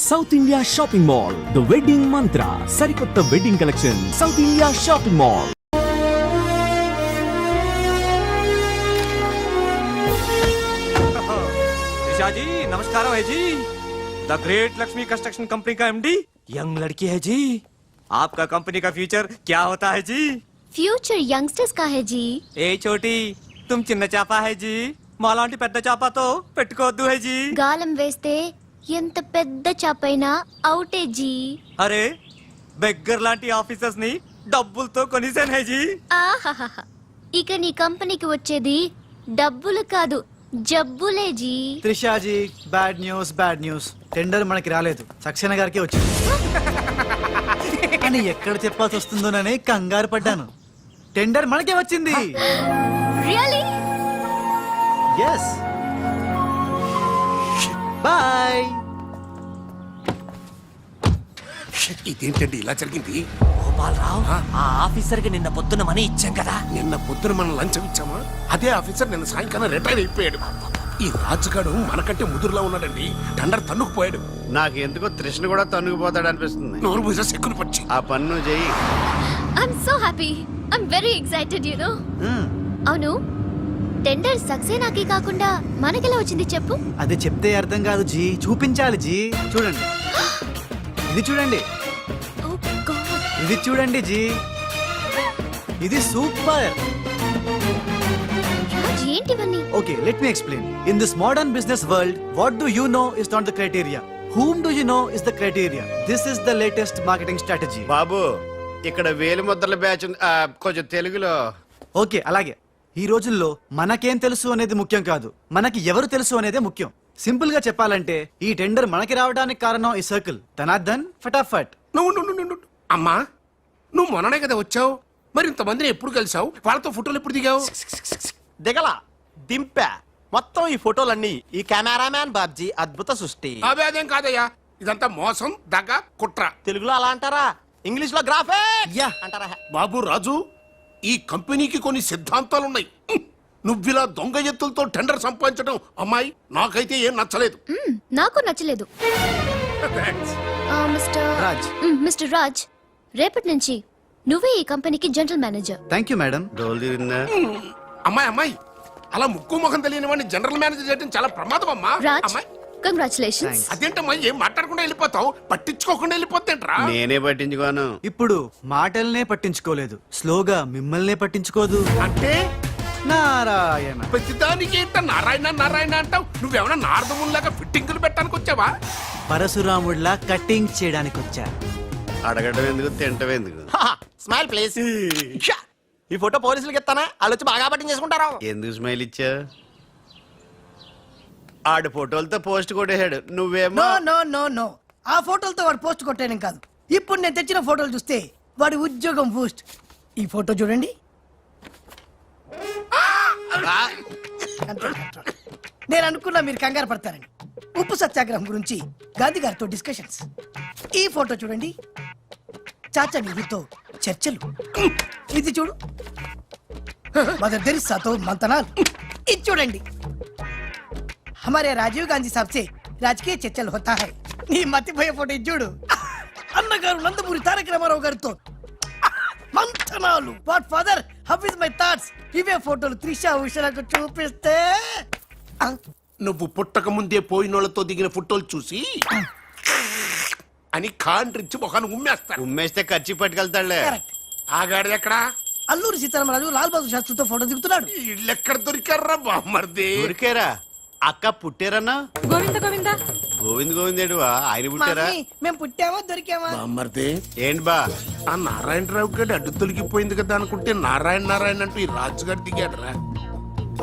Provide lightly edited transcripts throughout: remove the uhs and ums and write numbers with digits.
South India shopping mall, the wedding Mantra, సరికొత్త wedding collection, South India shopping mall. जी नमस्कार है जी। The great Lakshmi construction company का एमडी यंग लड़की है जी। आपका कंपनी का फ्यूचर क्या होता है जी? ఫ్యూచర్ యంగ్స్టర్స్ కా హై జీ. ఏ చోटी तुम చిన్న చాప है जी, మాలాంటి పెద్ద చాపతో పెట్టుకోవద్దు है जी. గాలం వేస్తే ఎంత పెద్ద చాపైనా అవుటే జీ. అరే బెగ్గర్ లాంటి ఆఫీసర్స్ ని డబ్బులతో కొనిసాను है जी. ఆహాహా, ఇక నీ కంపెనీకి వచ్చేది డబ్బులు కాదు, జబ్బులే జీ. Trisha ji, bad news. టెండర్ మనకి రాలేదు, సక్సేనా గారికి వచ్చింది. అని ఎక్కడ చెప్పాల్సి వస్తుందోనని కంగారు పడ్డాను. టెండర్ మనకే వచ్చింది. రియల్లీ? yes boy. ఇదేంటండి ఇలా జరిగింది? గోపాలరావు, ఆ ఆఫీసర్ కి నిన్న పొద్దున మనీ ఇచ్చాం కదా. నిన్న పొద్దున మనం లంచం ఇచ్చామా? అదే ఆఫీసర్ నిన్న సాయంకాలం రిటైర్ అయిపోయాడు. ఈ రాజుగాడు మనకంటే ముదురులా ఉన్నాడండి. టండర్ తన్నుకుపోయాడు. నాకు ఎందుకో తృష్ణ కూడా తన్నుకుపోతాడు అనిపిస్తుంది. నోరు పూజ సెక్కును పచ్చి ఆ పన్ను చెయ్యి. I'm so happy, I'm very excited you know. అవును, టెండర్ సక్సేనాకి కాకుండా మనకెలా వచ్చింది చెప్పు? అది చెప్తే అర్థం కాదు జీ, చూపించాలి జీ. చూడండి, ఇది చూడండి, ఓ గాడ్, ఇది చూడండి జీ, ఇది సూపర్. రాజ్ ఏంటివన్నీ? Okay, let me explain. In this modern business world, what do you know is not the criteria. Whom do you know is the criteria. This is the latest marketing strategy. బాబు, ఇక్కడ వేలి ముద్రల batch ఉంది. కొంచెం తెలుగులో. Okay, అలాగే. ఈ రోజుల్లో మనకేం తెలుసు అనేది ముఖ్యం కాదు, మనకి ఎవరు తెలుసు అనేదే ముఖ్యం. సింపుల్ గా చెప్పాలంటే ఈ టెండర్ మనకి రావడానికి కారణం ఈ సర్కిల్. ధనార్దన్ ఫటాఫట్. నువ్వు అమ్మా, నువ్వు మొన్ననే కదా వచ్చావు. మరి ఇంతమందిని ఎప్పుడు కలిసావు? వాళ్ళతో ఫోటోలు ఎప్పుడు దిగావు? దిగల దింపా. మొత్తం ఈ ఫోటోలన్నీ ఈ కెమెరామ్యాన్ బాబ్జీ అద్భుత సృష్టి. అవే అదేం కాదయ్యా, ఇదంతా మోసం, దగ్గ, కుట్ర. తెలుగులో అలా అంటారా? ఇంగ్లీష్ లో గ్రాఫే అంటారా? బాబు రాజు, ఈ కంపెనీకి కొన్ని సిద్ధాంతాలున్నాయి. నువ్విలా దొంగ ఎత్తులతో టెండర్ సంపాదించడం అమ్మాయి నాకైతే ఏం నచ్చలేదు. నాకు నచ్చలేదు. మిస్టర్ రాజ్, రేపటి నుంచి నువ్వే ఈ కంపెనీకి general manager. Thank you madam. డోల్ తిరిగిందా? అమ్మాయి అలా ముక్కు ముఖం తెలియని వాడిని జనరల్ మేనేజర్ చేయడం చాలా ప్రమాదం అమ్మా. రాజ్, అమ్మాయి, కంగ్రాచులేషన్స్. అదేంటమ్మా ఏం మాట్లాడకుండా వెళ్ళిపోతావు? పట్టించుకోకుండా వెళ్ళిపోతేంట్రా? నేనే పట్టించుకోను. ఇప్పుడు మాటల్నే పట్టించుకోలేదు, స్లోగా మిమ్మల్నే పట్టించుకోదు. అంటే నారాయణ. ప్రతిదానికి ఏంట నారాయణ నారాయణ అంటావు? నువ్వేమన్నా నారదముల్లాగా ఫిట్టింగులు పెట్టడానికి వచ్చావా? పరశురాముడిలా కటింగ్ చేయడానికి వచ్చా. అడగడం ఎందుకు, తింటం ఎందుకు? Smile please. ఈ ఫోటో పోలీసులకి ఇస్తానా? వాళ్ళు వచ్చి బాగా పట్టించేసుకుంటారు. ఎందుకు స్మైల్ ఇచ్చా? ఆడు ఫోటోలతో పోస్ట్ కొట్టేశాడు, నువ్వేమో. నో, ఆ ఫోటోలతో వాడు పోస్ట్ కొట్టేయడం కాదు. ఇప్పుడు నేను తెచ్చిన ఫోటోలు చూస్తే వాడి ఉద్యోగం బూస్ట్. ఈ ఫోటో చూడండి. నేను అనుకున్నా మీరు కంగారు పడతారని. ఉప్పు సత్యాగ్రహం గురించి గాంధీ గారితో డిస్కషన్స్. ఈ ఫోటో చూడండి, చాచా నెహ్రూతో చర్చలు. ఇది చూడు, మదర్ తెరిసాతో మంతనాలు. ఇది చూడండి, हमारे राजीव गांधी साहब से राजकीय चर्चल होता है. నీ మతిపోయే ఫోటో ఇది చూడు, అన్నగారు నందమూరి తారక రామారావు గారితో మంతనాలు. What father, how is my thoughts. ఇవే ఫోటోలు త్రిషా ఉషలకు చూపిస్తే నువ్వు పుట్టక ముందే పోయినోళ్లతో దిగిన ఫోటోలు చూసి అని కాండ్రించి మొహాన్ని ఉమ్మేస్తారు. ఉమ్మేస్తే ఖర్చు పట్టుకెళ్తాడులే. కరెక్ట్. ఆగాడు ఎక్కడ? అల్లూరి సీతారామరాజు లాల్ బహదూర్ శాస్త్రితో ఫోటో దిగుతున్నాడు. వీళ్ళెక్కడ దొరికారా బామ్మర్ది? దొరికారా? అక్క పుట్టారన్నా? గోవింద్ గోవిందేడువా? ఆయన పుట్టారా? మేము పుట్టామా దొరికామా? బామ్మర్ది ఏంటి బా? ఆ నారాయణరావు గారి అడ్డు తొలగిపోయింది కదా అనుకుంటే నారాయణ అంటూ ఈ రాజుగారు దిగాడరా.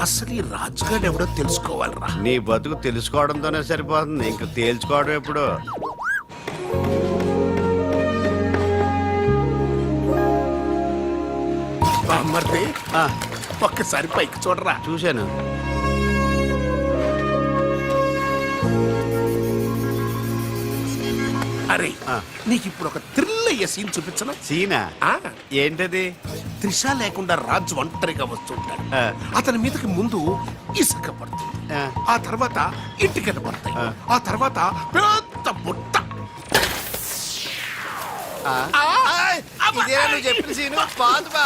అసలు ఈ రాజుగారు ఎవడో తెలుసుకోవాలరా. నీ బతుకు తెలుసుకోవడంతోనే సరిపోతుంది, ఇంక తేల్చుకోవడం ఎప్పుడు? బామ్మర్ది, ఒక్కసారి పైకి చూడరా. చూశాను. అరే, నీకు ఇప్పుడు ఒక థ్రిల్ అయ్యే సీన్ చూపించను. సీనా? ఏంటది? త్రిష లేకుండా రాజు ఒంటరిగా వస్తుంటాడు. అతని మీదకి ముందు ఇసుక పడుతుంది, ఆ తర్వాత ఇంటికి పడతాయి, ఆ తర్వాత పెద్ద బుట్ట ఇదేనా నువ్వు చెప్పిన సీను బాగుంది బా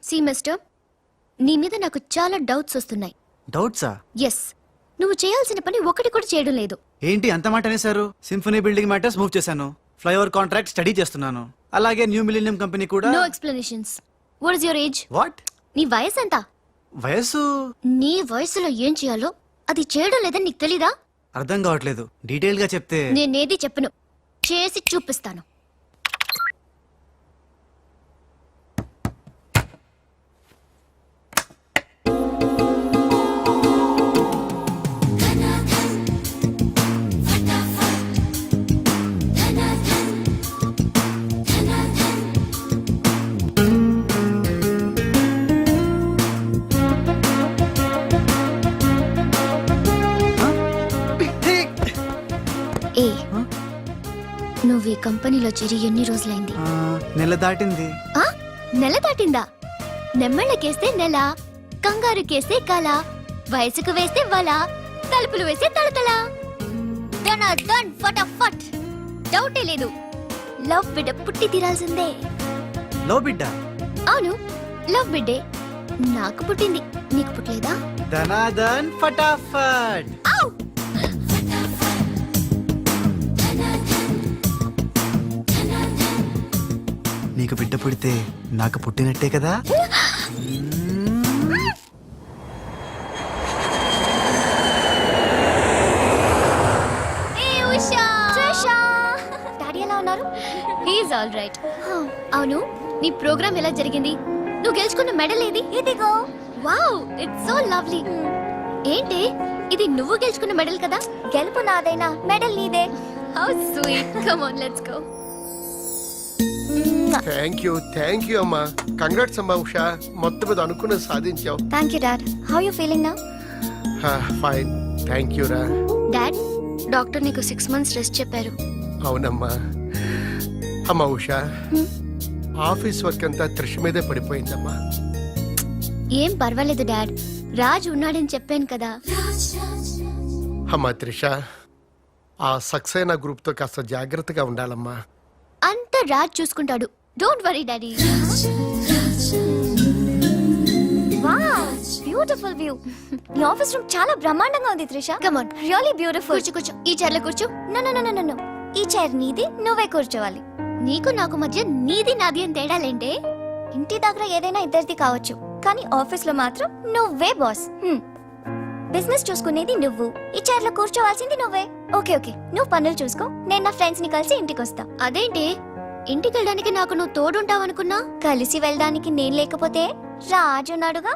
సి మిస్టర్, నీ మీద నాకు చాలా డౌట్స్ వస్తున్నాయి. డౌట్సా? ఎస్, నువ్వు చేయాల్సిన పని ఒకటి కూడా చేయడం లేదు. ఏంటి అంత మాట అనేసారు? సింఫనీ బిల్డింగ్ మ్యాటర్స్ మూవ్ చేశాను, ఫ్లైఓవర్ కాంట్రాక్ట్ స్టడీ చేస్తున్నాను, అలాగే న్యూ మిలీనియం కంపెనీ కూడా. No explanations. What is your age? What? నీ వయసు ఎంత? వయసు నీ వయసులో ఏం చేయాలో అది చేయడం లేదని నీకు తెలీదా? అర్థం కావట్లేదు, డీటెయిల్ గా చెప్తే. నేనేది చెప్పను, చేసి చూపిస్తాను. ఏ, నువ్వు ఈ కంపెనీలో చేరి ఎన్ని రోజులైంది? నెల దాటింది. ఆ? నెల దాటిందా? నెమ్మళ్ళకేస్తే నెల, కంగారుకేస్తే కల, వయసుకు వేస్తే వల, తలుపులు వేస్తే తలతల. డన్ ఫటాఫట్. డౌటే లేదు, లవ్ బిడ్డ పుట్టి తీరాల్సిందే. లో బిడ్డ? అవును, లవ్ బిడ్డే నాకు పుట్టింది, నీకు పుట్టలేదా? ధనాధన్ ఫటాఫట్. ఔ! నీకు బిడ్డ పుడితే నాకు పుట్టినట్టే కదా. ఏ ఉషా! డాడీ ఎలా ఉన్నారు? He's all right. అవును, నీ ప్రోగ్రామ్ ఎలా జరిగింది? నువ్వు గెలుచుకున్న మెడల్ ఏది? ఇదిగో. Wow, it's so lovely. ఏంటి ఇది, నువ్వు గెలుచుకున్న మెడల్ కదా? గెలుపు నాదైనా మెడల్ నీదే. How sweet. Come on, let's go. Thank you అమ్మా. కంగ్రాట్స్ అమ్మా ఉషా, మొత్తం మీద అనుకున్నది సాధించావు. Thank you dad. How you feeling now? Fine, thank you రా. డాడ్, డాక్టర్ నీకు 6 months రెస్ట్ చెప్పారు. అవునమ్మా. అమ్మా ఉషా, ఆఫీస్ వర్క్ అంతా త్రిష మీదే పడిపోయిందమ్మా. ఏం పర్వాలేదు డాడ్, రాజ్ ఉన్నాడని చెప్పాను కదా. అమ్మా త్రిష, ఆ సక్సేనా గ్రూప్ తో కాస్త జాగ్రత్తగా ఉండాలమ్మా. అంతా రాజ్ చూసుకుంటాడు, don't worry daddy. Beautiful view. నీ ఆఫీస్ రూమ్ చాలా బ్రహ్మాండంగా ఉంది Trisha. Come on, really beautiful. కూర్చో, ఈ చైర్ లో కూర్చో. నో, ఈ చైర్ నీది, నువ్వే కూర్చోవాలి. నీకు నాకు మధ్య నీది నాది అని తేడాలేంటే? ఇంటి దగ్గర ఏదైనా ఇద్దరిది కావచ్చు, కానీ ఆఫీస్ లో మాత్రం నువ్వే బాస్. బిజినెస్ చూసుకునేది నువ్వు, ఈ చైర్ లో కూర్చోవాల్సింది నువ్వే. ఓకే, నువ్వు పనులు చూసుకో, నేను నా ఫ్రెండ్స్ ని కలిసి ఇంటికి వస్తా. అదేంటి, ఇంటికి వెళ్ళడానికి నాకు నువ్వు తోడుంటావు అనుకున్నా? కలిసి వెళ్ళడానికి నేను లేకపోతే రాజు ఉన్నాడుగా.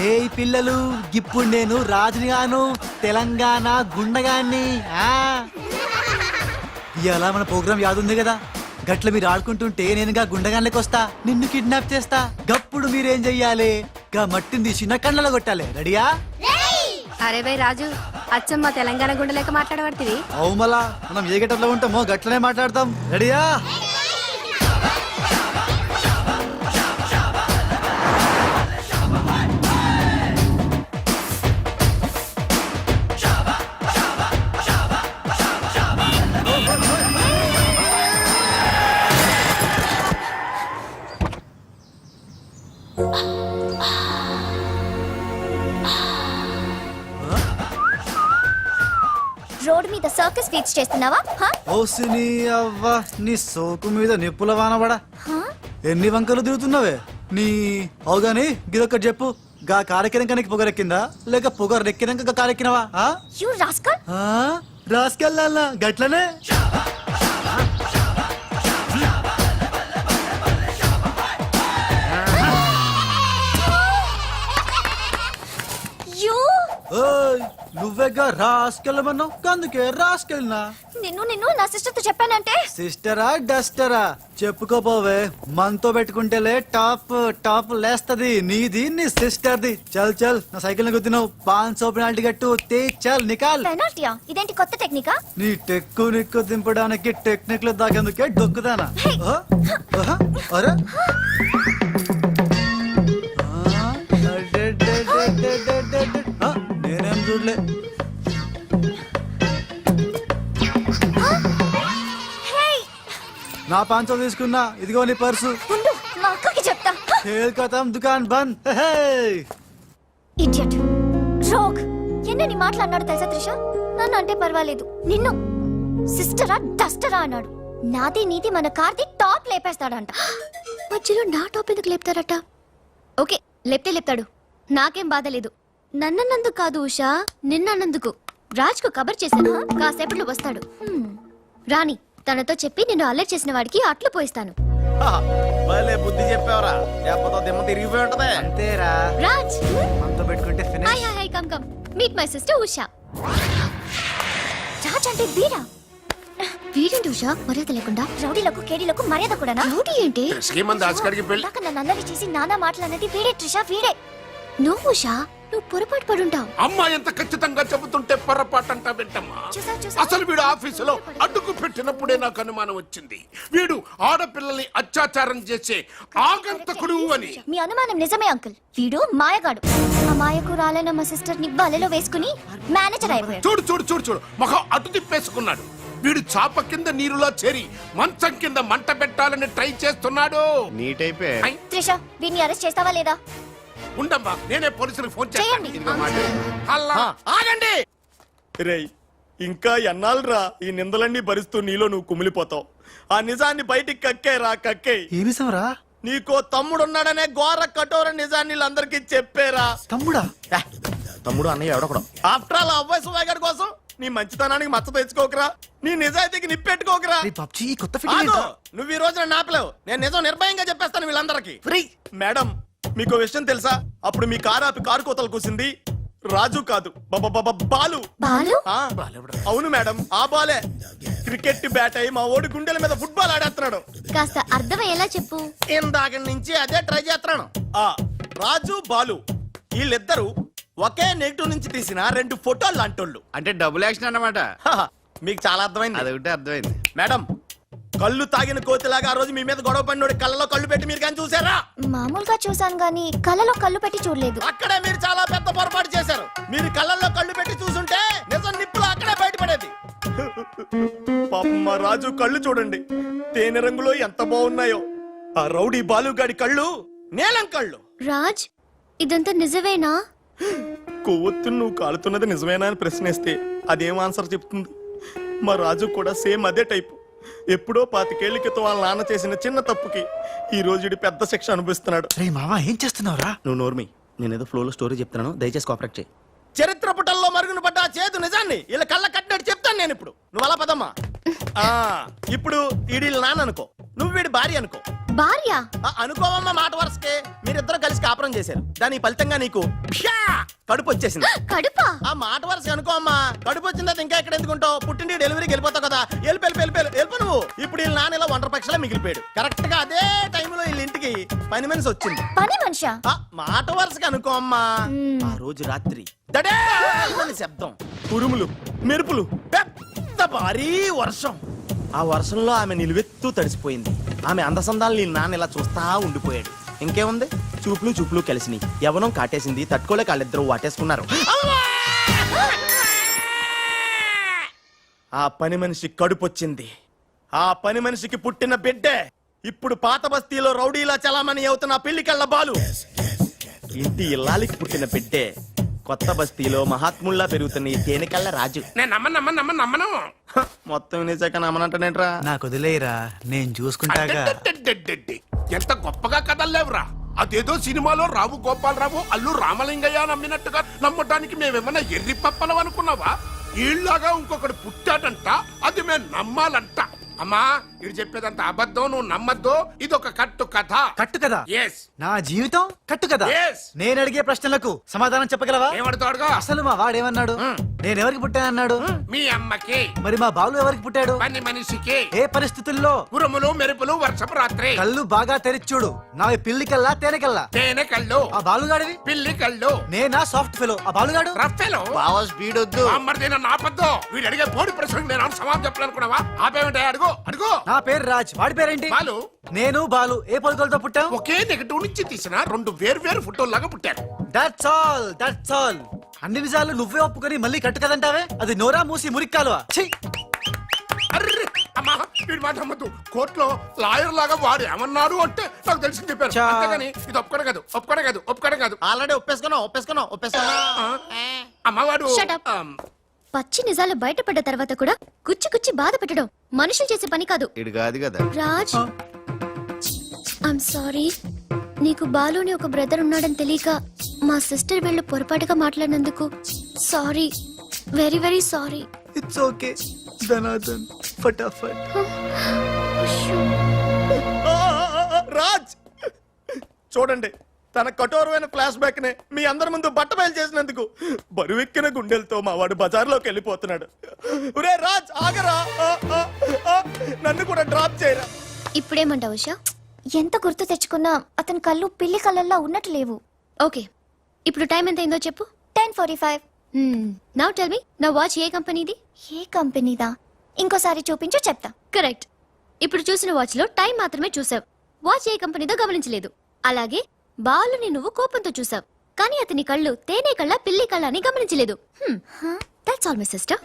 ఏయ్ పిల్లలు, ఇప్పుడు నేను రాజునిగాను, తెలంగాణ గుండగాన్ని. ఇలా మన ప్రోగ్రామ్ యాదుంది కదా, గట్ల మీరు ఆడుకుంటుంటే నేనుగా గుండగాన్లకి వస్తా, నిన్ను కిడ్నాప్ చేస్తా. గప్పుడు మీరేం చెయ్యాలి? గా మట్టిని తీసి నా కళ్ళలో కొట్టాలి. రెడీయా? అరే బై రాజు, అచ్చమ్మ తెలంగాణ గుండె లెక్క మాట్లాడబడుతుంది. అవు మళ్ళా మనం ఏ గట్టలో ఉంటామో గట్లనే మాట్లాడతాం. రెడీయా? రోడ్ మీద ఇంత సర్కస్ ఫీట్స్ చేస్తున్నావా హా? ఓసిని అవ్వ నీ సోకు మీద నిప్పుల వానబడా హా? ఎన్ని వంకలు తిరుగుతున్నావే నీ అవుగాని గిదొక్కటి చెప్పు గా కారెక్కినాక నీకు పొగరెక్కిందా లేక పొగరెక్కినాక గా కారెక్కినవా యు రాస్కల్. రాసుకెళ్ళాలా గట్లనే యు ఓయ్ నువ్వేగా రాసుకెళ్ళమన్నావు అందుకే రాసుకెళ్ళినా నిన్ను నా సిస్టర్ తో చెప్పానంటే సిస్టరా డస్టరా చెప్పుకోపోవే మనతో పెట్టుకుంటేలే టాప్ టాప్ లేస్తది నీది నీ సిస్టర్ది చల్ చల్ నా సైకిల్ ని గుద్దినావు 500 పెనాల్టీ కట్టు తే చల్ నికాల్ పెనాల్టీయా? ఇదేంటి కొత్త టెక్నికా? నీ టెక్కు నిక్కు దింపడానికి టెక్నిక్ లో దాగేందుకే డొక్కుదానా ఆ? ఆహా? అరే ఆ, అడెడెడెడెడెడెడె. ఆ, నేనేం చూడలే హే నా 500 తీసుకున్నా ఇదిగో నీ పర్సు ఉండు మా అక్కకి చెప్తా. ఖేల్ ఖతం దుకాన్ బంద్ హే ఇడియట్ రోగ్ ఎన్నని మాట్లాడినాడు తెలుసా త్రిష? నన్ను అంటే పర్వాలేదు, నిన్ను సిస్టరా డస్టరా అన్నాడు. నాది నీది మన కార్ది టాప్ లేపేస్తాడంట. మధ్యలో నా టాప్ ఎందుకు లేపుతారట? ఓకే లేపితే లేపుతాడు, నాకేం బాధ లేదు. నన్నన్నందుకు కాదు ఉషా, నిన్నన్నందుకు. రాజ్కు కబర్ చేశాను, కాసేపట్లో వస్తాడు. రాణి తనతో చెప్పి నిన్ను అల్లరి చేసిన వాడికి అట్లు పోయిస్తాను. భలే బుద్ధి చెప్పావరా, లేకపోతే దిమ్మ తిరిగిపోయి ఉంటదే. అంతేరా రాజ్ మనతో పెట్టుకుంటే hi finish hi hi come come meet my sister Usha. Raj అంటే వీరా? వీడేంటి ఉషా మర్యాద లేకుండా? రౌడీలకు కేడీలకు మర్యాద కూడానా? రౌడీ ఏంటి? శ్రీమంత్ రాజుగారికి పెళ్లి ఇందాక నన్ను అల్లరి చేసి నానా మాటలన్నది వీడే ట్రిషా, వీడే. నువ్వు ఉషా నువ్వు పొరపాటు పడుంటావు. అమ్మా ఎంత ఖచ్చితంగా చెబుతుంటే పొరపాటంటా వింటమ్మా. చూసా అసలు వీడు ఆఫీసులో అడ్డుకు పెట్టినప్పుడే నాకు అనుమానం వచ్చింది. వీడు ఆడపిల్లల్ని అత్యాచారం చేసే ఆగంతకుడు అని. మీ అనుమానం నిజమే అంకుల్, వీడు మాయగాడు. ఆ మాయకు రాలైన మా సిస్టర్ ని బలలో వేసుకుని మేనేజర్ అయిపోయాడు. చూడు చూడు చూడు చూడు మొహం అటు తిప్పేసుకున్నాడు. వీడు చాప కింద నీరులో చేరి మంచం కింద మంట పెట్టాలని ట్రై చేస్తున్నాడు. నీట్ అయిపోయి ఐ, త్రిష వీడిని అరెస్ట్ చేస్తావా లేదా? ఉండమ్మా నేనే పోలీసులకు ఫోన్ చేస్తాను. చేయండి. ఇదిగో మాట. అల్లా, ఆగండి. రేయ్ ఇంకా ఎన్నాళ్ళరా ఈ నిందలన్నీ భరిస్తూ నీలో నువ్వు కుమిలిపోతావు. ఆ నిజాన్ని బయటికి కక్కేరా కక్కే. ఏమి సమరా నీకో తమ్ముడున్నాడనే ఘోర కఠోర నిజాన్ని వీళ్ళందరికీ చెప్పేరా. తమ్ముడా తమ్ముడు అన్నయ్య ఎవడకూడదు. ఆఫ్టర్ ఆల్ అవ్వాయి సువాగడ్ కోసం నీ మంచితనానికి మచ్చ తెచ్చుకోకరా, నీ నిజాయితీకి నిప్పెట్టుకోకరా. రే పబ్జీ ఈ కొత్త ఫిట్టింగ్ ఆగు, ఏంట్రా? నువ్వు ఈ రోజున నాపలేవు. నేను నిజం నిర్భయంగా చెప్పేస్తాను వీళ్ళందరికీ. మేడం మీకు విషయం తెలుసా? అప్పుడు మీ కారు ఆపి కారు కోతలు కూసింది రాజు కాదు బాలు. బాలు ఆ, అవును మేడం ఆ బాలే. క్రికెట్ బ్యాట్ అయి మా ఓడి గుండెల మీద ఫుట్బాల్ ఆడేస్తున్నాడు. కాస్త అర్థమయ్యేలా చెప్పు. ఇందాక నుంచి అదే ట్రై చేస్తున్నాను. ఆ రాజు బాలు వీళ్ళిద్దరూ ఒకే నెగిటివ్ నుంచి తీసిన 2 ఫోటోలు లాంటోళ్ళు. అంటే డబుల్ యాక్షన్ అన్నమాట. హహ, మీకు చాలా అర్థమైంది. అదొకటి అర్థమైంది. మేడం కళ్ళు తాగిన కోతిలాగా ఆ రోజు మీ మీద గొడవ పడినోడి కళ్ళలో కళ్ళు పెట్టి మీరు కానీ చూసారా? మామూలుగా చూసాను గానీ కళ్ళలో కళ్ళు పెట్టి చూడలేదు. అక్కడే మీరు చాలా పెద్ద పొరపాటు చేశారు. మీరు కళ్ళల్లో కళ్ళు పెట్టి చూసుంటే నిజం నిప్పులు అక్కడే బయటపడేది. పాపం మా రాజు కళ్ళు చూడండి తేనె రంగులో ఎంత బాగున్నాయో. ఆ రౌడీ బాలుగాడి కళ్ళు నీలం కళ్ళు. రాజ్ ఇదంతా నిజమేనా? కొవ్వొత్తు నువ్వు కాలుతున్నది నిజమేనా అని ప్రశ్నిస్తే అదేం ఆన్సర్ చెప్తుంది? మా రాజు కూడా సేమ్ అదే టైపు. ఎప్పుడో 25 ఏళ్ల క్రితం వాళ్ళ నాన్న చేసిన చిన్న తప్పుకి ఈ రోజు ఈడు పెద్ద శిక్ష అనుభవిస్తున్నాడు. రే మావా ఏం చేస్తున్నావురా? నువ్వు నోర్మి, నేనేదో ఫ్లోలో స్టోరీ చెప్తున్నాను, దయచేసి కోఆపరేట్ చేయి. చరిత్ర పుటల్లో మరుగున పడ్డ ఆ చేతు నిజాన్ని ఇలా కళ్ళ కట్టినట్టు చెప్తాను నేను ఇప్పుడు. నువ్వు అలా పదమ్మా. ఆ ఇప్పుడు ఈడి నాన్న అనుకో, నువ్వు వీడి భార్య అనుకో. భార్య అనుకోవమ్మా మాట వరుసకే. మీరిద్దరు కలిసి కాపురం చేశారు. దాని ఫలితంగా నీకు ప్యా కడుపు వచ్చేసింది. కడుపా? ఆ మాట వరుస అనుకో అమ్మా. కడుపు వచ్చిన తర్వాత ఇంకా ఎక్కడ ఎందుకుంటావు? పుట్టింటి డెలివరీకి వెళ్ళిపోతావు కదా. వెళ్ళిపో నువ్వు. ఇప్పుడు వీళ్ళ నాన్న ఇలా ఒంటరి పక్షలా మిగిలిపోయాడు. కరెక్ట్ గా అదే టైంలో వీళ్ళ ఇంటికి పని మనిషి వచ్చింది. పని మనిషా? ఆ మాట వరుసగా అనుకో అమ్మా. ఆ రోజు రాత్రి దడే అని శబ్దం, ఉరుములు, మెరుపులు, పెద్ద భారీ వర్షం. ఆ వర్షంలో ఆమె నిలువెత్తు తడిసిపోయింది. ఆమె అందసందాలు నీ నాన్న ఇలా చూస్తా ఉండిపోయాడు. ఇంకేముంది, చూపులు కలిసినాయి. యవనం కాటేసింది. తట్టుకోలేక వాళ్ళిద్దరూ వాటేసుకున్నారు. ఆ పని మనిషి కడుపొచ్చింది. ఆ పని మనిషికి పుట్టిన బిడ్డే ఇప్పుడు పాత బస్తీలో రౌడీలా చలామణి అవుతున్న పెళ్లికళ్ళ బాలు. ఇంటి ఇల్లాలికి పుట్టిన బిడ్డే కొత్త బస్తీలో మహాత్ముల్లా పెరుగుతున్న ఈ తేనెకల్ల రాజు. నేను నమ్మను హ, మొత్తం వినేశాక నమ్మనంటానేంట్రా? నాకు వదిలేయరా, నేను చూసుకుంటాగా. అడ్డడ్డడ్డడ్డడ్డి. ఎంత గొప్పగా కథలు లేవురా. అదేదో సినిమాలో రావు గోపాలరావు అల్లు రామలింగయ్య నమ్మినట్టుగా నమ్మటానికి మేమేమన్నా ఎర్రి పప్పలం అనుకున్నావా? ఈళ్ళగా ఇంకొకటి పుట్టాడంట, అది మేము నమ్మాలంట. అమ్మా ఇది చెప్పేదంత అబద్ధం, నువ్వు నమ్మద్దు. ఇదొక కట్టు కథ. కట్టు కదా? ఎస్. నా జీవితం కట్టు కదా? Yes. నేను అడిగే ప్రశ్నలకు సమాధానం చెప్పగలవా? ఏమడతాడుగా? అసలు మా వాడేమన్నాడు? నేను ఎవరికి పుట్టానన్నాడు? మీ అమ్మకి. మరి మా బాలు ఎవరికి పుట్టాడు? పని మనిషికి. ఏ పరిస్థితుల్లో? ఉరుములు మెరుపులు వర్షపు రాత్రి. కళ్ళు బాగా తెరిచూడు. నా పిల్లి కల్లా తేనె కల్లా? తేనె కళ్ళు. ఆ బాలుగాడివి? పిల్లి కళ్ళు. నేనా సాఫ్ట్ ఫెలో? ఆ బాలుగాడు? రఫెలో. బావ స్పీడ్ వద్దు. అమ్మర్దైనా నాపద్దు. వీడు అడిగే పోటీ ప్రశ్నకు నేను సమాధానం చెప్పాలనుకున్నావా? ఆపేమంటే అడుగు అడుగు. నా పేరు రాజ్, వాడి పేరేంటి? బాలు. నేను బాలు ఏ పొలకలతో పుట్టాం? ఒకే నెగటివ్ నుంచి తీసిన రెండు వేరు ఫోటోల్లాగా పుట్టారు. That's all, that's all. అన్ని నిజాలు నువ్వే ఒప్పుకొని మళ్ళీ కట్టు కదంటావే? అది నోరా మూసి మురిక్కాలువా? ఛీ! అర్రే అమ్మా వీడి మాట నమ్మద్దు. కోర్టులో లాయర్ లాగా వాడు ఏమన్నాడు అంటే నాకు తెలిసి చెప్పారు. చా. అంతేగాని ఇది ఒప్పుకోవడం కాదు. ఆల్రెడీ ఒప్పేసుకున్నా. అమ్మవాడు Shut up. పచ్చి నిజాలు బయటపడ్డ తర్వాత కూడా గుచ్చి గుచ్చి బాధ పెట్టడం మనుషులు చేసే పని కాదు. ఇడు కాదు కదా. Raj, I'm sorry. నీకు బాలుని ఒక బ్రదర్ ఉన్నాడని తెలియక మా సిస్టర్ వీళ్ళు పొరపాటుగా మాట్లాడినందుకు sorry, very very sorry. It's okay ధనాధన్ ఫటాఫట్. రాజ్ చూడండి, తన కఠోరమైన ఫ్లాష్ బ్యాక్ నే మీ అందరి ముందు బట్టబయలు చేసినందుకు బరువెక్కిన గుండెలతో మా వాడు బజార్లోకి వెళ్ళిపోతున్నాడు. ఒరే రాజ్ ఆగరా, నన్ను కూడా డ్రాప్ చేయరా. ఇప్పుడేమంటావు ఉషా? ఎంత గుర్తు తెచ్చుకున్నా అతని కళ్ళు పిల్లి కళ్ళల్లో ఉన్నట్టు లేవు. ఓకే, ఇప్పుడు టైం ఎంత అయిందో చెప్పు. 10:45. నౌ టెల్ మీ, నా వాచ్ ఏ కంపెనీది? ఏ కంపెనీదా? ఇంకోసారి చూపించు చెప్తా. కరెక్ట్. ఇప్పుడు చూసిన వాచ్ లో టైం మాత్రమే చూసావు, వాచ్ ఏ కంపెనీదో గమనించలేదు. అలాగే బాలుని నువ్వు కోపంతో చూసావు, కానీ అతని కళ్ళు తేనె కళ్ళ పిల్లి కళ్ళ అని గమనించలేదు. That's all my sister.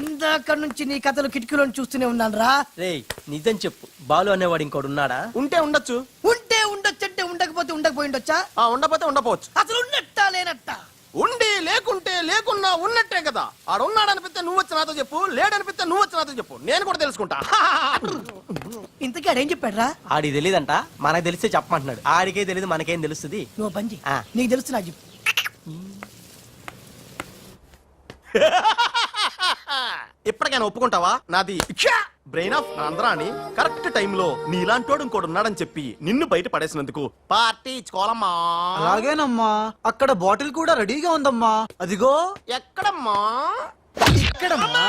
ఇందాక నుంచి నీ కథలు కిటికీలో చూస్తూనే ఉన్నాను రా. రేయ్ నిజం చెప్పు, బాలు అనేవాడు ఇంకోడు ఉన్నాడా? ఉంటే ఉండొచ్చు, ఉంటే ఉండొచ్చంటే ఉండకపోతే ఉండకపోయిండొచ్చా? ఉండపోతే ఉండపోవచ్చు. అసలు ఉన్నట్టా లేనట్టా? ఉండి లేకుంటే లేకున్నా ఉన్నట్టే కదా. ఆడున్నాడనిపిస్తే నువ్వు వచ్చి నాతో చెప్పు, లేడనిపిస్తే నువ్వు వచ్చి నాతో చెప్పు, నేను కూడా తెలుసుకుంటా. ఇంతకీ ఆడేం చెప్పాడు రా? ఆడికి తెలియదంట, మనకు తెలిస్తే చెప్పమంటున్నాడు. ఆడికే తెలియదు, మనకేం తెలుస్తుంది? నువ్వు పంచి ఆ. నీకు తెలుసు నాకు చెప్పు. ఇప్పటికైనా ఒప్పుకుంటావా? నాది బ్రెయిన్ ఆఫ్ ఆంధ్రా అని కరెక్ట్ టైంలో నీలాంటోడు ఇంకోటి ఉన్నాడని చెప్పి నిన్ను బయట పడేసినందుకు పార్టీ ఇచ్చుకోవాలమ్మా. అలాగేనమ్మా, అక్కడ బాటిల్ కూడా రెడీగా ఉందమ్మా. అదిగో ఎక్కడమ్మా? ఇక్కడమ్మా.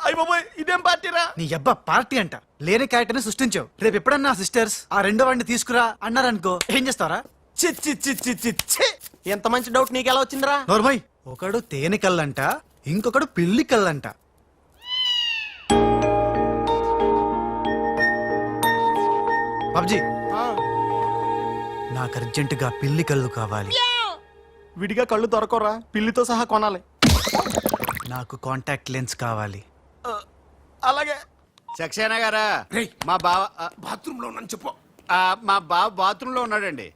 అయ్య బాబోయ్, ఇదేం పార్టీరా? నీ అబ్బా పార్టీ అంట లేని క్యారెక్టర్ ని సృష్టించావు. రేపు ఎప్పుడన్నా సిస్టర్స్ ఆ రెండో వాడిని తీసుకురా అన్నారనుకో, ఏం చేస్తారా? చి చి చి చి చి చి. ఎంత మంచి డౌట్ నీకెలా వచ్చిందిరా? నోర్మయ్, ఒకడు తేనె కళ్ళంట, ఇంకొకడు పిల్లి కళ్ళంట. బాబ్జీ, నాకు అర్జెంటుగా పిల్లి కళ్ళు కావాలి. విడిగా కళ్ళు దొరకరా, పిల్లితో సహా కొనాలి. నాకు కాంటాక్ట్ లెన్స్ కావాలి. అలాగే. సక్సేనా గారా, రేయ్. మా బావ బాత్రూమ్ లో ఉన్నాను చెప్పు. మా బావ బాత్రూమ్ లో ఉన్నాడండి.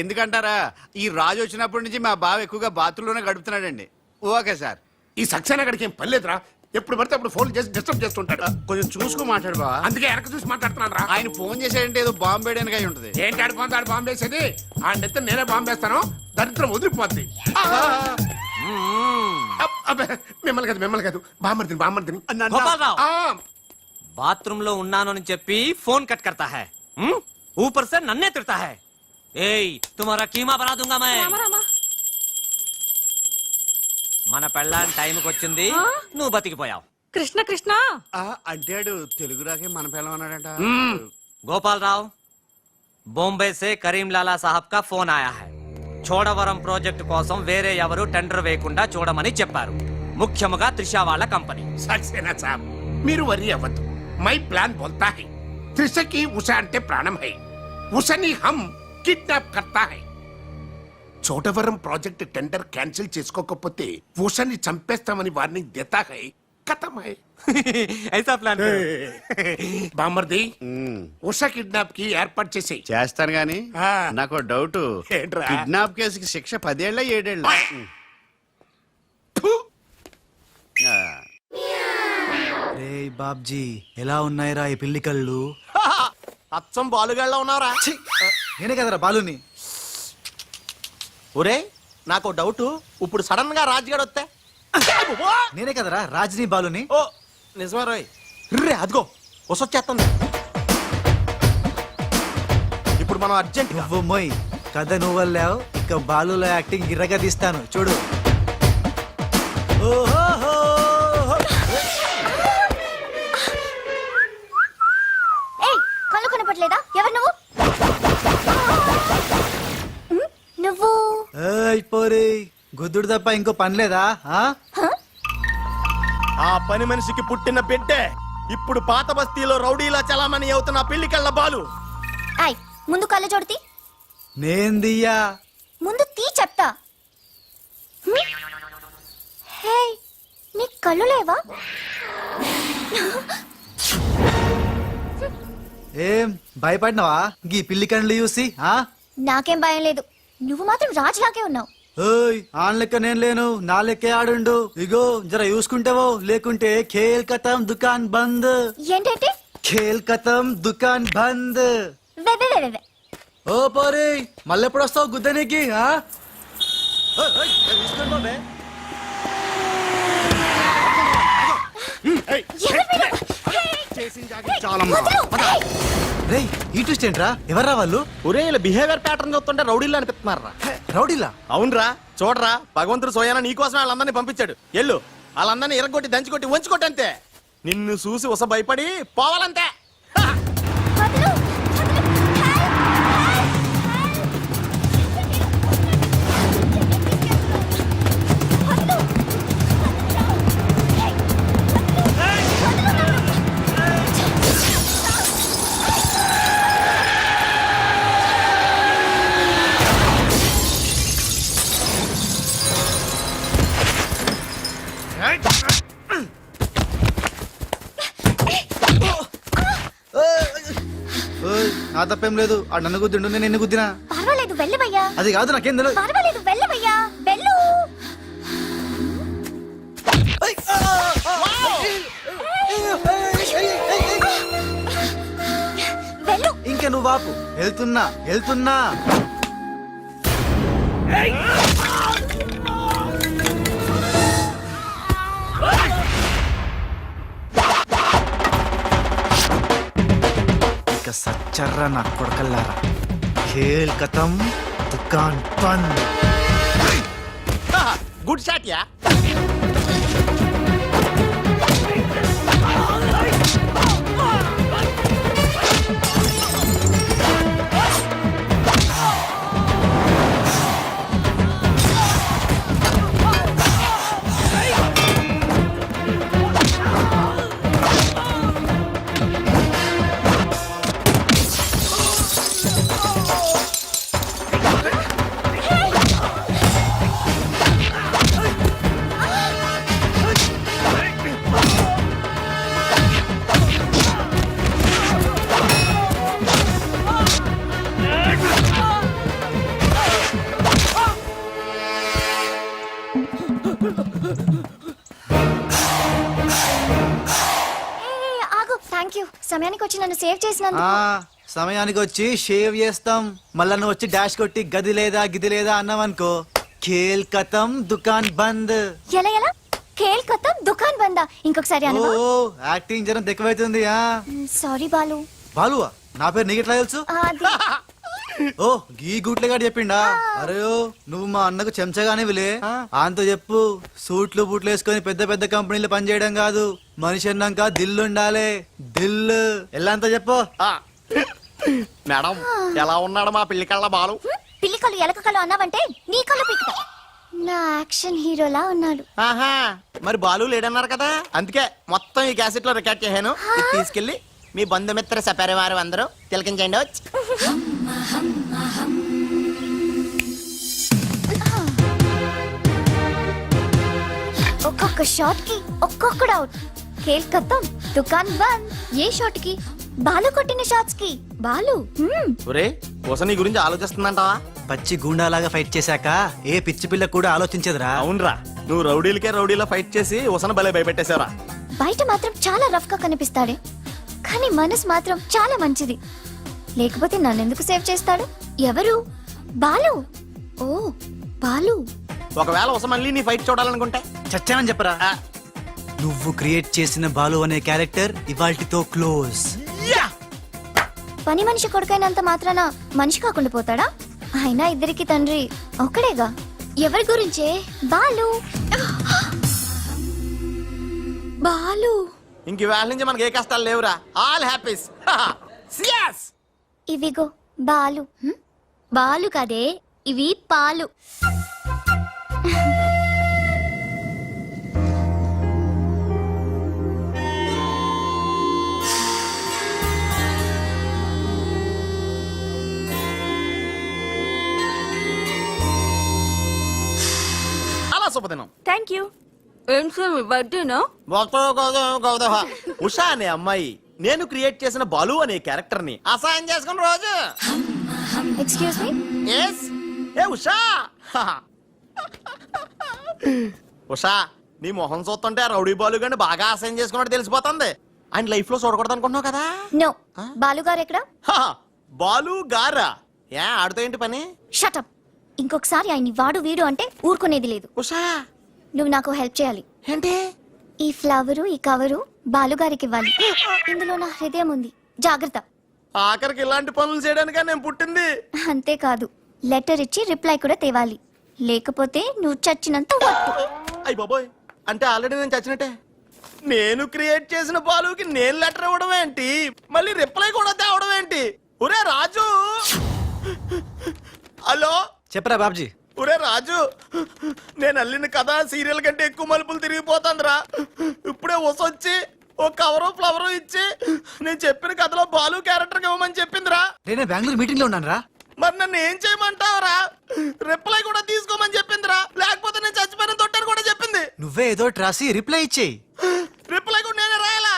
ఎందుకంటారా, ఈ రాజు వచ్చినప్పటి నుంచి మా బావ ఎక్కువగా బాత్రూమ్ లోనే గడుపుతున్నాడండి. Okay sir. ఈ సక్సేనా గడికి ఏం పర్లేదురా, ఎప్పుడు పడితే అప్పుడు ఫోన్ చేసి డిస్టర్బ్ చేస్తుంటాడు. కొంచెం చూసుకో మాట్లాడు బావ. అందుకే వెనక చూసి మాట్లాడుతున్నాను రా. ఆయన ఫోన్ చేశాడంటే ఏదో బాంబు వేయడానికి అయి ఉంటది. ఏంటి ఆడిపోతే ఆడు బాంబు వేసేది? ఆ నెత్త నేనే బాంబు వేస్తాను, దరిద్రం వదిలిపోద్ది. అబ్బే, మిమ్మల్ని కాదు బామ్మర్దిని. గోపాలరావు, ఆ, बाथरूम లో ఉన్నాను అని చెప్పి फोन कट करता है, ऊपर से नन्हे तिरता है. ఏయ్ तुम्हारा कीमा बना दूंगा मैं. మన పెళ్ళాన్ టైంకి వచ్చింది, నువ్వు బతికిపోయావు. కృష్ణ కృష్ణ అంటాడు తెలుగు రాకే మన పిల్లం అన్నాడట. గోపాలరావు, బొంబే से కరీం లాలా సాహబ్ కా ఫోన్ ఆయా है. చోడవరం ప్రాజెక్ట్ కోసం వేరే ఎవరు టెండర్ వేయకుండా చూడమని చెప్పారు, ముఖ్యముగా త్రిషా వాళ్ళ కంపెనీ. సక్సేనా సాబ్, మీరు వరి అవ్వద్దు. మై ప్లాన్ బోల్తా హై, త్రిషకి ఉషా అంటే ప్రాణం హై, ఉషని హమ్ కిడ్నాప్ కర్తా హై. చోటవరం ప్రాజెక్ట్ టెండర్ క్యాన్సిల్ చేసుకోకపోతే ఉషని చంపేస్తామని వార్నింగ్ దేతా హై. ఖతమై ऐसा प्लान करो। బామర్ది ఉమ్, ఉష కిడ్నాప్ కి ఏర్పాటు చేసేయి చేస్తాను గాని ఆ. నాకు డౌట్ ఏంట్రా? కిడ్నాప్ కేసుకి శిక్ష 10 ఏళ్ళ 7 ఏళ్ళ రే బాబ్జీ ఎలా ఉన్నాయిరా ఈ పిల్లి కళ్ళు అచ్చం బాలుగాళ్ళ ఉన్నావురా ఛీ, నేనే కదరా బాలుని. ఒరే నాకు డౌట్ ఇప్పుడు సడన్ గా రాజుగాడు వస్తే నేనే కదరా రాజనీ బాలుని. ఓ నిజమే రోయ్ రే అదిగో వసొచ్చేస్తుంది ఇప్పుడు మనం అర్జెంట్ నువ్వు మొయ్ కథ నువ్వు వెళ్ళావు, ఇక బాలులో యాక్టింగ్ గిర్రగా తీస్తాను చూడు. ఓహోహో. ఏయ్ కళ్ళు కనపట్లేదా? ఎవరు నువ్వు? నువ్వు ఏయ్ పోరి, గుద్దుడు తప్ప ఇంకో పని లేదా? ఆ? ఆ పని మనిషికి పుట్టిన బిడ్డే ఇప్పుడు పాత బస్తీలో రౌడీలా చలామణి అవుతున్న పిల్లికళ్ళ బాలు. ఆయ్ ముందు కళ్ళు చూడతి. నేను దియ్యా. ముందు తీ చెప్తా. హే నీ కళ్ళు లేవా? ఏం భయపడినావా గీ పిల్లి కండ్లు చూసి? ఆ? నాకేం భయం లేదు. నువ్వు మాత్రం రాజులాగే ఉన్నావు. ఓయ్ ఆన్ లెక్క నేను లేను, నా లెక్కే ఆడుండు. ఇగో జర చూసుకుంటావో, లేకుంటే ఖేల్ కతం దుకాన్ బంద్. ఏంటంటే ఖేల్ కతం దుకాన్ బంద్. వే వే వే వే. ఓ పోరి మళ్ళెప్పుడు వస్తావు గుద్దనికి? ఆ? ఓయ్, ఓయ్, చూసుకోండి బాబే. ఎవరు మీరు? హే! వదలు! ఏయ్! రేయ్ ఈ ట్విస్ట్ ఏంట్రా? ఎవర్రా వాళ్ళు? ఒరే ఇలా బిహేవియర్ ప్యాటర్న్ చూస్తుంటే రౌడీలు అనిపిస్తున్నారా? హే, రౌడీలా? అవునరా చూడరా భగవంతుడు సోయానా నీకోసం వాళ్ళందరినీ పంపించాడు. ఎల్లు వాళ్ళందరినీ ఇరగొట్టి దంచుకొట్టి వంచుకొట్టి అంతే. నిన్ను చూసి ఉస భయపడి పోవాలంతే. వదలు! వదలు! వదలు! ఓయ్ నా తప్పేం లేదు, ఆ నన్ను గుద్దిండు, నేను ఎన్ని గుద్దినా. పర్వాలేదు వెళ్ళవయ్యా. అది కాదు నాకేం తెలియదు. పర్వాలేదు వెళ్ళవయ్యా. వెళ్ళు. వెళ్ళు. ఇంకా నువ్వు వాపు. వెళ్తున్నా వెళ్తున్నా. ఇక సచ్చర్రా నా కొడకల్లారా. ఖేల్ కతం దుకాన్ బంద్. గుడ్ షాట్ యా. థ్యాంక్ యూ సమయానికి వచ్చి నన్ను సేవ్ చేసినందుకు. సమయానికి వచ్చి షేవ్ చేస్తాం, మళ్ళా నువ్వు వచ్చి డాష్ కొట్టి గది లేదా గిది లేదా అన్నావనుకో ఖేల్ కతం దుకాన్ బంద్. ఎలా ఎలా ఖేల్ ఖతం దుకాన్ బందా? ఇంకొకసారి ఓ అనవా? యాక్టింగ్ జరం ఎక్కువైతుంది. సారీ బాలు. బాలువా? నా పేరు నీకెట్లా తెలుసు? అది ఓ గీ గుట్లగాడు చెప్పిండా? అరే ఓ, నువ్వు మా అన్నకు చెంచగానే విలే. ఆయనతో చెప్పు సూట్లు బూట్లు వేసుకొని పెద్ద పెద్ద కంపెనీలు పనిచేయడం కాదు, మనిషి అన్నాక దిల్లు ఉండాలి. దిల్లు ఎల్లంతా చెప్పు. మేడం ఎలా ఉన్నాడు మా పిల్లికళ్ళ బాలు? పిల్లి కళ్ళు ఎలక కళ్ళు అన్నావంటే నీ కళ్ళు పీకుతా. నా యాక్షన్ హీరోలా ఉన్నాడు. ఆహా మరి బాలు లేడన్నారు కదా, అందుకే మొత్తం ఈ క్యాసెట్ లో రికార్డ్ చేశాను. ఇది తీసుకెళ్లి మీ బంధుమిత్ర సపరివారు అందరూ తిలకించండి. వచ్చి ఒక్కొక్క ఒక్కొక్క షాట్ కి ఒక్కొక్కడు అవుట్. ఖేల్ ఖతం, దుకాన్ బంద్. ఏ షాట్ కి? బాలు కొట్టిన షాట్స్ కి. బాలు ఒరే ఉస నీ గురించి ఆలోచిస్తుందంటావా? పచ్చి గూండాలాగా ఫైట్ చేశాక ఏ పిచ్చి పిల్ల కూడా ఆలోచించదురా. అవునరా, నువ్వు రౌడీలకే రౌడీలా ఫైట్ చేసి ఉసన భలే భయపెట్టేశారా. బయట మాత్రం చాలా రఫ్ గా కనిపిస్తాడే, కానీ మనసు మాత్రం చాలా మంచిది. లేకపోతే నన్నెందుకు సేవ్ చేస్తాడు? ఎవరు? బాలు. ఓ బాలు. ఒకవేళ ఉస మళ్ళీ నీ ఫైట్ చూడాలనుకుంటే చచ్చానని చెప్పరా. నువ్వు క్రియేట్ చేసిన బాలు అనే క్యారెక్టర్ ఇవాల్టితో క్లోజ్. పని మనిషి కొడుకైనంత మాత్రాన మనిషి కాకుండా పోతాడా? అయినా ఇద్దరికి తండ్రి ఒక్కడేగా. ఎవరి గురించే? బాలు. బాలు. ఇంక వేళ నుంచి మనకి ఏ కష్టాలు లేవురా. All happies. ఇవిగో బాలు. బాలు కదే, ఇవి పాలు. అలా శుభదినం. Thank you. ఏం సార్ మీ బర్త్డేనా? ఉషా అనే అమ్మాయి నేను క్రియేట్ చేసిన బాలు అనే క్యారెక్టర్ ని అసహాయం చేసుకున్న రోజు. Excuse me. ఎస్. ఏ ఉషా. ఉషా, నీ మొహం చూస్తుంటే ఆ రౌడీ బాలు గాని బాగా అసహాయం చేసుకున్నట్టు తెలిసిపోతుంది. ఆయన లైఫ్ లో చూడకూడదు అనుకుంటున్నావు కదా. నో. బాలు గారు ఎక్కడ? బాలు గారా? ఏ ఆడుతో ఏంటి పని? షటప్. ఇంకొకసారి ఆయన్ని వాడు వీడు అంటే ఊరుకునేది లేదు. ఉషా, నువ్వు నాకు హెల్ప్ చేయాలి. ఏంటి? ఈ ఫ్లవరు, ఈ కవరు బాలుగారికి ఇవ్వాలి. ఇందులో నా హృదయం ఉంది, జాగ్రత్త. ఆఖరికి ఇలాంటి పనులు చేయడానికే నేను పుట్టింది. అంతేకాదు, లెటర్ ఇచ్చి రిప్లై కూడా తేవాలి. లేకపోతే నువ్వు చచ్చినంత వట్టు. అయ్య బాబోయ్, అంటే ఆల్రెడీ నేను చచ్చినట్టే. నేను క్రియేట్ చేసిన బాలుకి నేను లెటర్ ఇవ్వడం ఏంటి, మళ్ళీ రిప్లై కూడా తేవడం ఏంటి? ఒరే రాజు. హలో చెప్పరా బాబ్జీ. ఒరే రాజు, నేను అల్లిన కథ సీరియల్ కంటే ఎక్కువ మలుపులు తిరిగిపోతుందిరా. ఇప్పుడే వసొచ్చి ఓ కవరు ఫ్లవరు ఇచ్చి నేను చెప్పిన కథలో బాలు క్యారెక్టర్ ఇవ్వమని చెప్పిందిరా. నేను బెంగళూరు మీటింగ్ లో ఉన్నాను రా. మరి నన్ను ఏం చేయమంటావురా? రిప్లై కూడా తీసుకోమని చెప్పిందిరా. లేకపోతే నేను చచ్చిపోయిన తొట్టారు కూడా చెప్పింది. నువ్వే ఏదో రాసి రిప్లై ఇచ్చేయి. రిప్లై కూడా నేనే రాయాలా?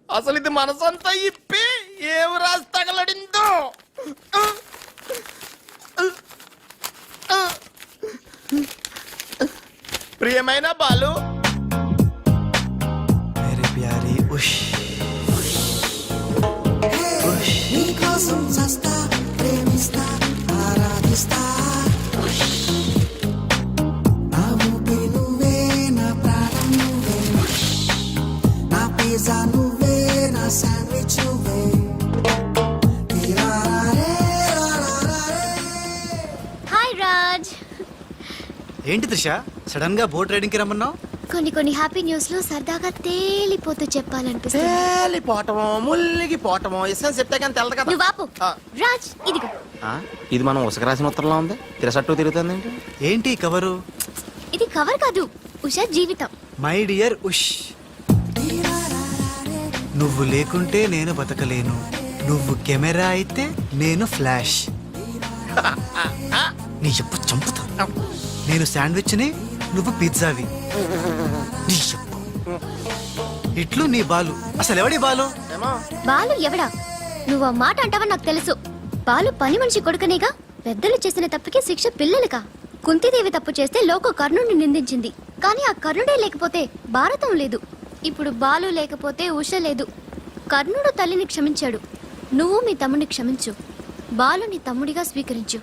అసలు ఇది మనసంతా ఇప్పి ఏం రాసి తగలడిందో. ప్రియమైన బాలు, మేరే ప్యారీ ఉష్ ఉష్. హాయ్ రాజ్. ఏంటి త్రిష, సడన్ గా బోట్ రైడింగ్ కి రమ్మన్నావు? కొన్ని హ్యాపీ న్యూస్ లో సరదాగా తేలిపోతూ చెప్పాలనిపిస్తుంది. తేలిపోవటమో ముల్లిగిపోవటమో ఇష్టం చెప్తే కానీ తెలదు కదా. నువ్వు ఆపు. ఆ. రాజ్, ఇదిగో. ఇది మనం ఉసక రాసిన ఉత్తరంలో ఉంది. తిరసట్టు తిరుగుతుంది ఏంటి? ఏంటి కవరు? ఇది కవర్ కాదు, ఉషా జీవితం. మై డియర్ ఉష్, నువ్వు లేకుంటే నేను బతకలేను. నువ్వు కెమెరా అయితే నేను ఫ్లాష్. నీ చెప్పు చంపుతా. నేను శాండ్విచ్ ని, నువ్వు పిజ్జావి. నీ చెప్పు. ఇట్లు నీ బాలు. అసలు ఎవడి బాలు? బాలు ఎవడా? నువ్వు ఆ మాట అంటావని నాకు తెలుసు. బాలు పని మనిషి కొడుకనేగా. పెద్దలు చేసిన తప్పుకి శిక్ష పిల్లలకా? కుంతిదేవి తప్పు చేస్తే లోక కర్ణుడిని నిందించింది. కానీ ఆ కర్ణుడే లేకపోతే భారతం లేదు. ఇప్పుడు బాలు లేకపోతే ఉష లేదు. కర్ణుడు తల్లిని క్షమించాడు. నువ్వు మీ తమ్ముడిని క్షమించు. బాలుని తమ్ముడిగా స్వీకరించు.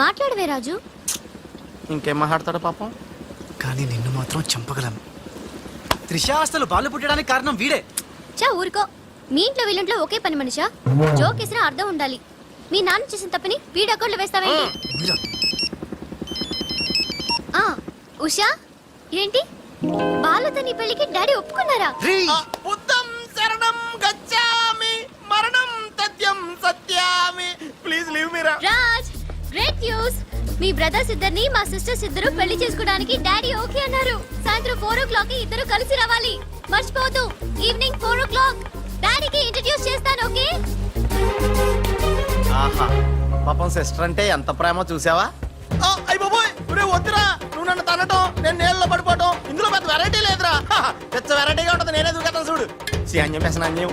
మాట్లాడవే రాజు. ఇంకేం మాట్లాడతాడు పాపం. కానీ నిన్ను మాత్రం చంపగలను. త్రిష, అసలు బాలు పుట్టడానికి కారణం వీడే. చా ఊరుకో. మీ ఇంట్లో వీళ్ళంట్లో ఒకే పని మనిషా? జోక్ వేసినా అర్థం ఉండాలి. మీ నాన్న చేసిన తప్పని వీడి అకౌంట్లో వేస్తావేంటి? ఉషా, ఏంటి బాలుతో నీ పెళ్లికి డాడీ ఒప్పుకున్నారా? బుద్ధం శరణం గచ్చామి, మరణం తథ్యం సత్యామి. ప్లీజ్ లీవ్ మీ రా. Raj, great news. మీ బ్రదర్స్ ఇద్దరిని మా సిస్టర్స్ ఇద్దరు పెళ్లి చేసుకోవడానికి డాడీ ఓకే అన్నారు. సాయంత్రం 4 o'clock ఇద్దరు కలిసి రావాలి. మర్చిపోవద్దు. ఈవినింగ్ 4 o'clock డాడీకి ఇంట్రడ్యూస్ చేస్తాను. ఓకే? ఆహా, పాపం సిస్టర్ అంటే ఎంత ప్రేమ చూసావా? అయ్య బాబోయ్, ఒరే వద్దురా నువ్వు నన్ను తనటం నేను నీళ్ళలో పడిపోవటం ఇందులో పెద్ద వెరైటీ లేదురా పెద్ద వెరైటీగా ఉంటుంది నేనే దూకేస్తాను చూడు సి అన్యం వేసిన అన్యం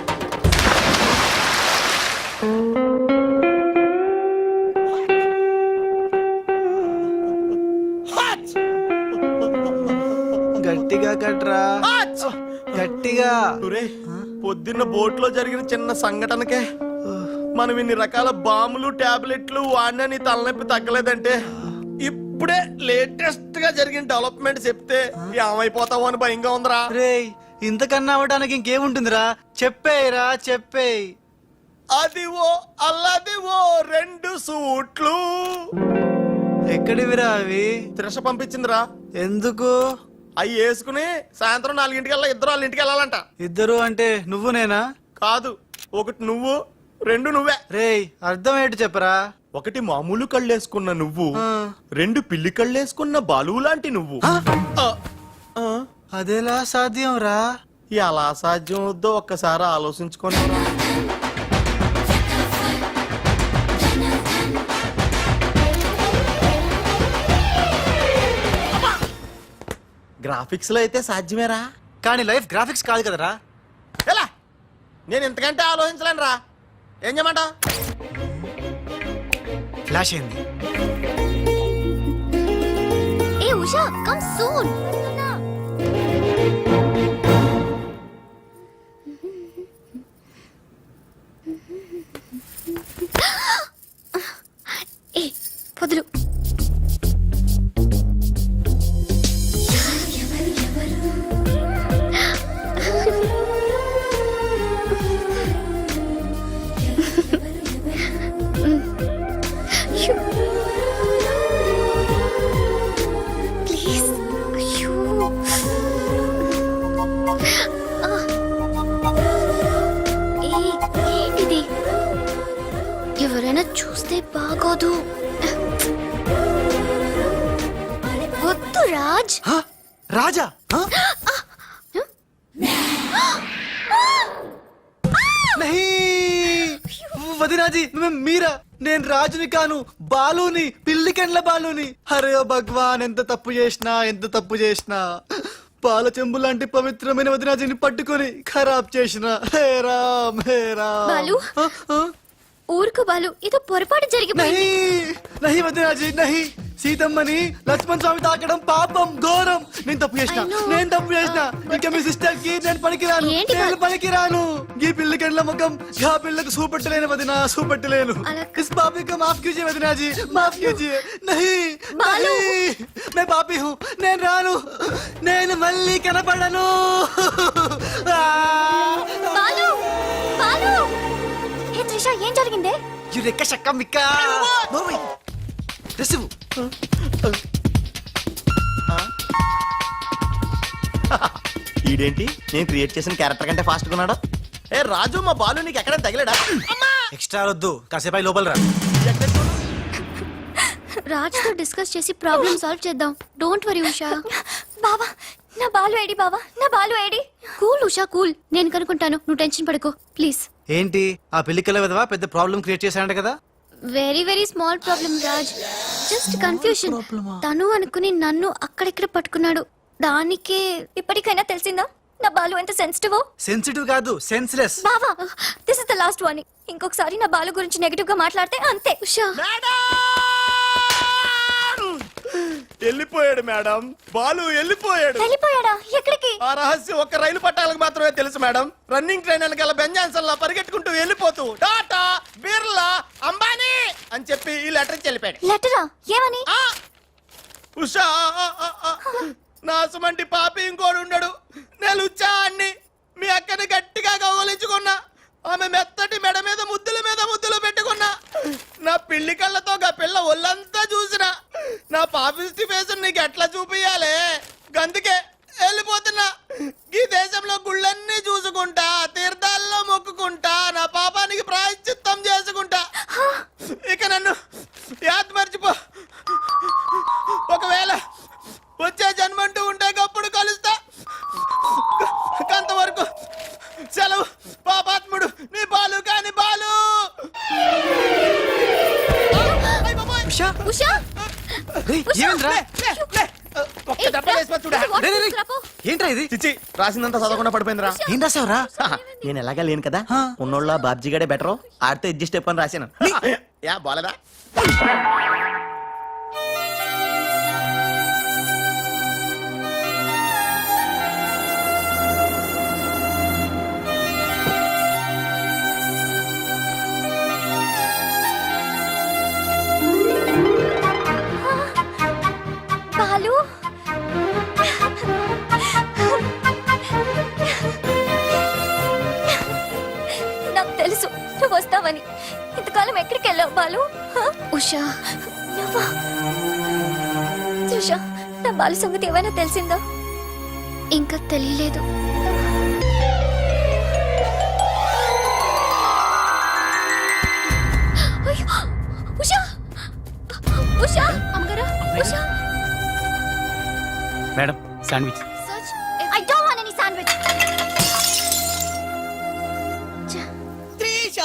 గట్టిగా కట్రా గట్టిగా. ఒరే పొద్దున్న బోట్లో జరిగిన చిన్న సంఘటనకే మనం ఇన్ని రకాల బాంబులు టాబ్లెట్లు వాడినా నీ తలనొప్పి తగ్గలేదంటే ఇప్పుడే లేటెస్ట్ గా జరిగిన డెవలప్మెంట్ చెప్తే ఏమైపోతావు అని భయంగా ఉందిరా. రేయ్ ఇంతకన్నా అవ్వడానికి ఇంకేముంటుందిరా? చెప్పేయరా చెప్పేయ్. అదివో అల్లదివో 2 సూట్లు ఎక్కడివిరా అవి? త్రిష పంపించిందిరా. ఎందుకు? అవి వేసుకుని సాయంత్రం 4 ఇద్దరు వాళ్ళ ఇంటికి వెళ్ళాలంట. ఇద్దరు అంటే నువ్వు నేనా? కాదు, ఒకటి నువ్వు 2 నువ్వే. రేయ్ అర్థం ఏంటి చెప్పరా? ఒకటి మామూలు కళ్ళేసుకున్న నువ్వు, ఆ. 2 పిల్లి కళ్ళేసుకున్న బాలు లాంటి నువ్వు. అదెలా సాధ్యం రా? ఎలా సాధ్యం వద్దో ఒక్కసారి ఆలోచించుకొని గ్రాఫిక్స్ లో అయితే సాధ్యమేరా, కానీ లైఫ్ గ్రాఫిక్స్ కాదు కదరా. ఎలా నేను ఇంతకంటే ఆలోచించలేను రా. ఏం చేయమంటావు? ఫ్లాష్ అయింది. ఏ ఉషా కమ్ సూన్. ఏ వదులు. ప్లీజ్. అయ్యో ఏంటిది? ఎవరైనా చూస్తే బాగోదు. వద్దు రాజ్. హ? రాజా హ? నహీ వదినాజీ మీరా? నేను రాజుని కాను, బాలుని, పిల్లికెండ్ల బాలుని. అరే ఓ భగవాన్, ఎంత తప్పు చేసినా పాల చెంబు లాంటి పవిత్రమైన వదినాజీని పట్టుకొని ఖరాబ్ చేసిన. హే రామ్ హే రామ్. బాలు. హ? హ? ఊరుకు బాలు, ఇది పొరపాటు జరిగిపోయింది. నహీ వదినాజీ నహీ. సీతమ్మని లక్ష్మణ్ స్వామి తాకడం పాపం, ఘోరం. నేను తప్పు చేసిన. ఇక మీ సిస్టర్ కి నేను పనికిరాను. ఏంటి నేను పనికిరాను. ఈ పిల్లకెళ్ళ ముఖం ఆ పిల్లకు చూపెట్టలేను వదినా, చూపెట్టలేను. అలా ఇస్ పాపి को माफ कीजिए वदना जी, माफ कीजिए. नहीं బాలు. नहीं, मैं पापी हूँ. నేను రాను, నేను మళ్ళీ కనపడను. బాలు బాలు. ఏ త్రిష ఏం జరిగిందే? యురెక్క షక్క మిక్క. మోమి రిసివ్. ఈడేంటి నేను క్రియేట్ చేసిన క్యారెక్టర్ కంటే ఫాస్ట్ గా ఉన్నాడు. ఏ రాజు, మా బాలు నీకు ఎక్కడ తగిలాడా? ఎక్స్ట్రా వద్దు, కాసేపు లోపల రా. రాజ్ తో డిస్కస్ చేసి ప్రాబ్లం సాల్వ్ చేద్దాం. Don't worry Usha. బావా నా బాలు ఏడి, బావా నా Balu AD. Cool Usha cool, నేను కనుకుంటాను, నువ్వు టెన్షన్ పడుకో ప్లీజ్. ఏంటి ఆ పెళ్లికల విధవా పెద్ద ప్రాబ్లం క్రియేట్ చేశాడంట కదా? Very very small problem Raj, just confusion. తను అనుకుని నన్ను అక్కడిక్కడ పట్టుకున్నాడు. దానికే ఇప్పటికైనా తెలిసిందా నా బాలు ఎంత సెన్సిటివ్? సెన్సిటివ్ కాదు, సెన్స్లెస్. బావా this is the last warning. ఇంకొకసారి నా బాలు గురించి నెగటివ్ గా మాట్లాడితే అంతే. ఉషా వెళ్ళిపోయాడు మేడం, బాలు వెళ్ళిపోయాడు. వెళ్ళిపోయాడా? ఎక్కడికి? ఆ రహస్యం ఒక్క రైలు పట్టాలకు మాత్రమే తెలుసు మేడం. రన్నింగ్ ట్రైన్ వెనకాల బెంజాన్సన్ లా పరిగెట్టుకుంటూ వెళ్ళిపోతూ టాటా, బిర్లా, అంబానీ అని చెప్పి ఈ లెటర్ ఇచ్చి వెళ్ళిపోయాడు. లెటరా? ఏమని? ఉషా నా సుమంటి పాపి ఇంకోడు ఉండడు. నేను లుచ్చా అన్ని మీ అక్కని గట్టిగా కౌగలించుకున్నా. ఆమె మెత్తటి మెడ మీద ముద్దులు పెట్టుకున్నా. నా పిల్లి కళ్ళతో గా పిల్ల ఒళ్ళంతా చూసిన. నా పాపిస్టి ఫేస్ నీకు ఎట్లా చూపియాలే? గందుకే వెళ్ళిపోతున్నా. ఈ దేశంలో గుళ్ళన్నీ చూసుకుంటా, తీర్థాల్లో మొక్కుకుంటా, నా పాపానికి ప్రాయశ్చిత్తం చేసుకుంటా. ఇక నన్ను యాద్ మర్చిపో. ఒకవేళ వచ్చే జన్మంటూ ఉంటే గప్పుడు కలుస్తా. అంతవరకు సెలవు. పాపాత్ముడు నీ బాలు కాని బాలు. ఉషా ఉషా రేయ్, ఏమైందిరా? ఒక్క దెబ్బ వేసినా చూడా. రేయ్, రేయ్, ఏంట్రా ఇది చిచ్చి రాసిందంతా చదవకుండా పడిపోయిందిరా. ఏం రాసావురా? నేను ఎలాగా లేను కదా ఉన్నోళ్ళ బాబ్జీ గడే బెటర్ ఆడితే అడ్జస్ట్ అయిపోయి రాశాను. యా బాలేదా? బాలు నాకు తెలుసు నువ్వు వస్తావని. ఇంతకాలం ఎక్కడికి వెళ్ళావు బాలు? ఉషా నువ్వా? ఉషా, నా బాలు సంగతి ఏమైనా తెలిసిందా? ఇంకా తెలియలేదు. అయ్యో, ఉషా ఉషా అమ్మగారా Usha. Madam sandwich. I don't want any sandwich. Trisha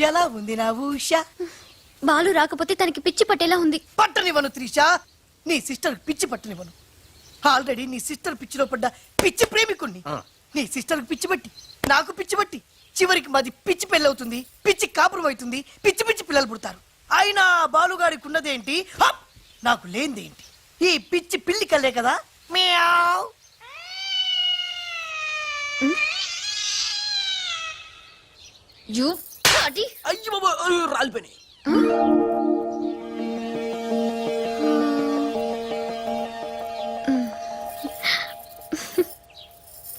ఎలా ఉంది నా ఉష? బాలు రాకపోతే తనకి పిచ్చి పట్టేలా ఉంది. పట్టనివ్వను త్రిష, నీ సిస్టర్ పిచ్చి పట్టనివ్వను. ఆల్రెడీ నీ సిస్టర్ పిచ్చిలో పడ్డ పిచ్చి ప్రేమికుణ్ణి. నీ సిస్టర్ పిచ్చి పట్టి నాకు పిచ్చి పట్టి చివరికి మాది పిచ్చి పెళ్ళవుతుంది, పిచ్చి కాపురం అవుతుంది, పిచ్చి పిచ్చి పిల్లలు పుడతారు. అయినా బాలుగాడికి ఉన్నదేంటి, హప్! నాకు లేనిదేంటి? ఈ పిచ్చి పిల్లి కల్లే కదా. మియావ్. You bloody. అయ్యో బాబా, రాలిపోయినాయి.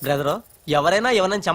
బ్రదరు ఎవరైనా ఎవరైనా చంప